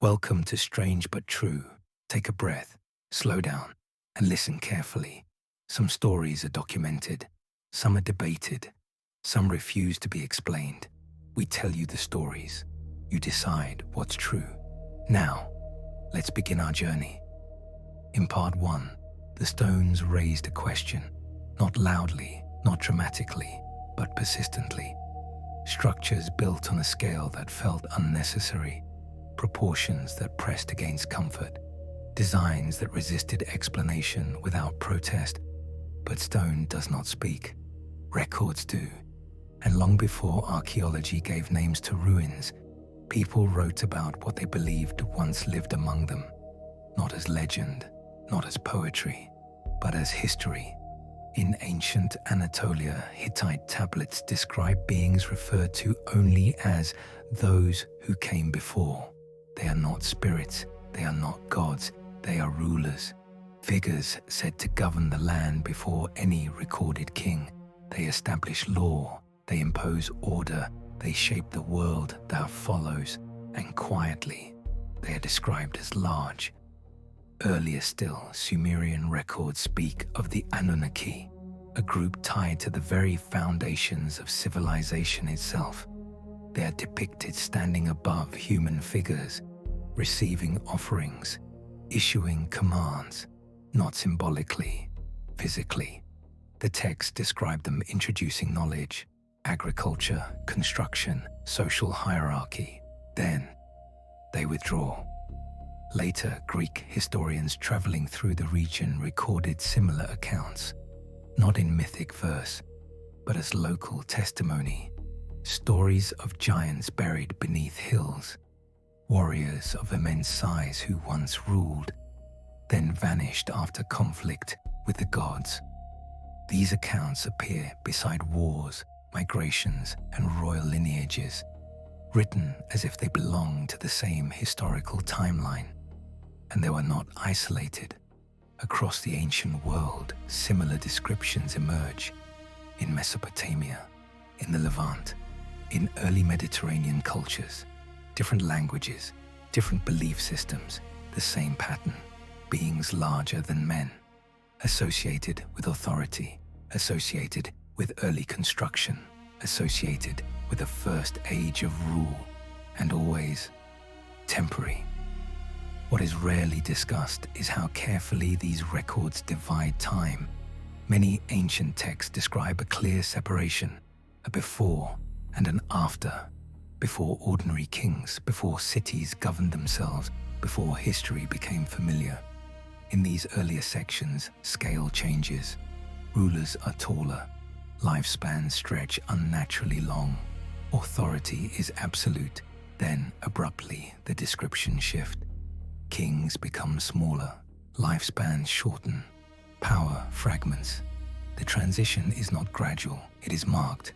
Welcome to Strange But True. Take a breath, slow down, and listen carefully. Some stories are documented, some are debated, some refuse to be explained. We tell you the stories. You decide what's true. Now, let's begin our journey. In part 1, the stones raised a question, not loudly, not dramatically, but persistently. Structures built on a scale that felt unnecessary, proportions that pressed against comfort, designs that resisted explanation without protest. But stone does not speak. Records do. And long before archaeology gave names to ruins, people wrote about what they believed once lived among them, not as legend, not as poetry, but as history. In ancient Anatolia, Hittite tablets describe beings referred to only as those who came before. They are not spirits, they are not gods, they are rulers, figures said to govern the land before any recorded king. They establish law, they impose order, they shape the world that follows, and quietly, they are described as large. Earlier still, Sumerian records speak of the Anunnaki, a group tied to the very foundations of civilization itself. They are depicted standing above human figures, receiving offerings, issuing commands, not symbolically, physically. The text described them introducing knowledge, agriculture, construction, social hierarchy. Then, they withdraw. Later, Greek historians traveling through the region recorded similar accounts, not in mythic verse, but as local testimony. Stories of giants buried beneath hills, warriors of immense size who once ruled, then vanished after conflict with the gods. These accounts appear beside wars, migrations, and royal lineages, written as if they belong to the same historical timeline. And they were not isolated. Across the ancient world, similar descriptions emerge in Mesopotamia, in the Levant, in early Mediterranean cultures, different languages, different belief systems, the same pattern, beings larger than men, associated with authority, associated with early construction, associated with the first age of rule, and always temporary. What is rarely discussed is how carefully these records divide time. Many ancient texts describe a clear separation, a before and an after, before ordinary kings, before cities governed themselves, before history became familiar. In these earlier sections, scale changes. Rulers are taller, lifespans stretch unnaturally long, authority is absolute. Then, abruptly, the descriptions shift. Kings become smaller, lifespans shorten, power fragments. The transition is not gradual, it is marked,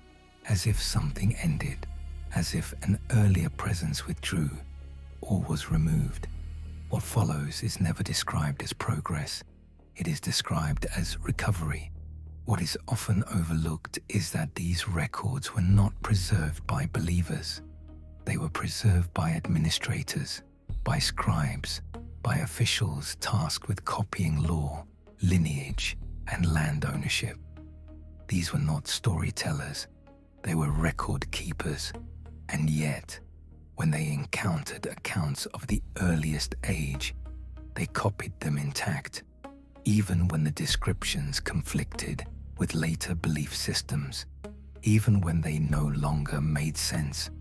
as if something ended, as if an earlier presence withdrew or was removed. What follows is never described as progress, it is described as recovery. What is often overlooked is that these records were not preserved by believers. They were preserved by administrators, by scribes, by officials tasked with copying law, lineage, and land ownership. These were not storytellers, they were record keepers, and yet, when they encountered accounts of the earliest age, they copied them intact, even when the descriptions conflicted with later belief systems, even when they no longer made sense.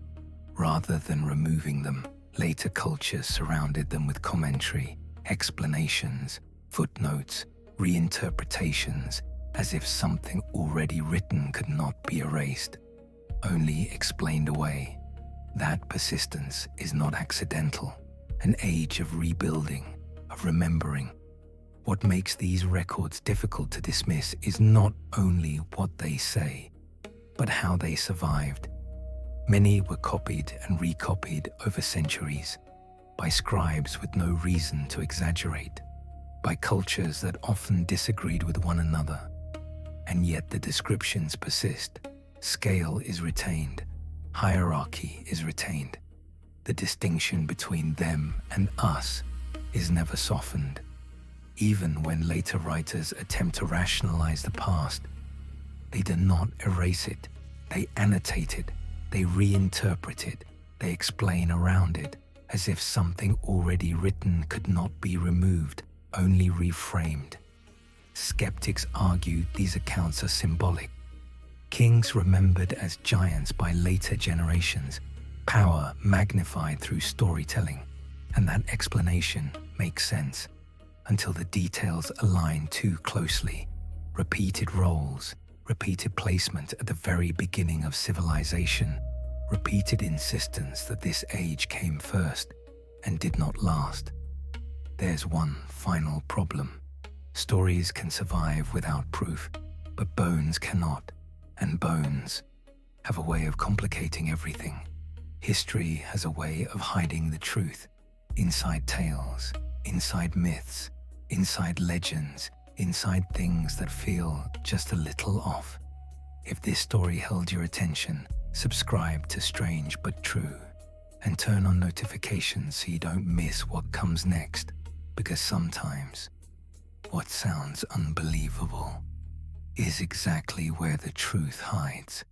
Rather than removing them, later cultures surrounded them with commentary, explanations, footnotes, reinterpretations, as if something already written could not be erased, only explained away. That persistence is not accidental, an age of rebuilding, of remembering. What makes these records difficult to dismiss is not only what they say, but how they survived. Many were copied and recopied over centuries, by scribes with no reason to exaggerate, by cultures that often disagreed with one another. And yet the descriptions persist. Scale is retained, hierarchy is retained. The distinction between them and us is never softened. Even when later writers attempt to rationalize the past, they do not erase it. They annotate it, they reinterpret it, they explain around it, as if something already written could not be removed, only reframed. Skeptics argue these accounts are symbolic. Kings remembered as giants by later generations, power magnified through storytelling, and that explanation makes sense until the details align too closely. Repeated roles, repeated placement at the very beginning of civilization, repeated insistence that this age came first and did not last. There's one final problem. Stories can survive without proof, but bones cannot, and bones have a way of complicating everything. History has a way of hiding the truth inside tales, inside myths, inside legends, inside things that feel just a little off. If this story held your attention, subscribe to Strange But True and turn on notifications so you don't miss what comes next, because sometimes what sounds unbelievable is exactly where the truth hides.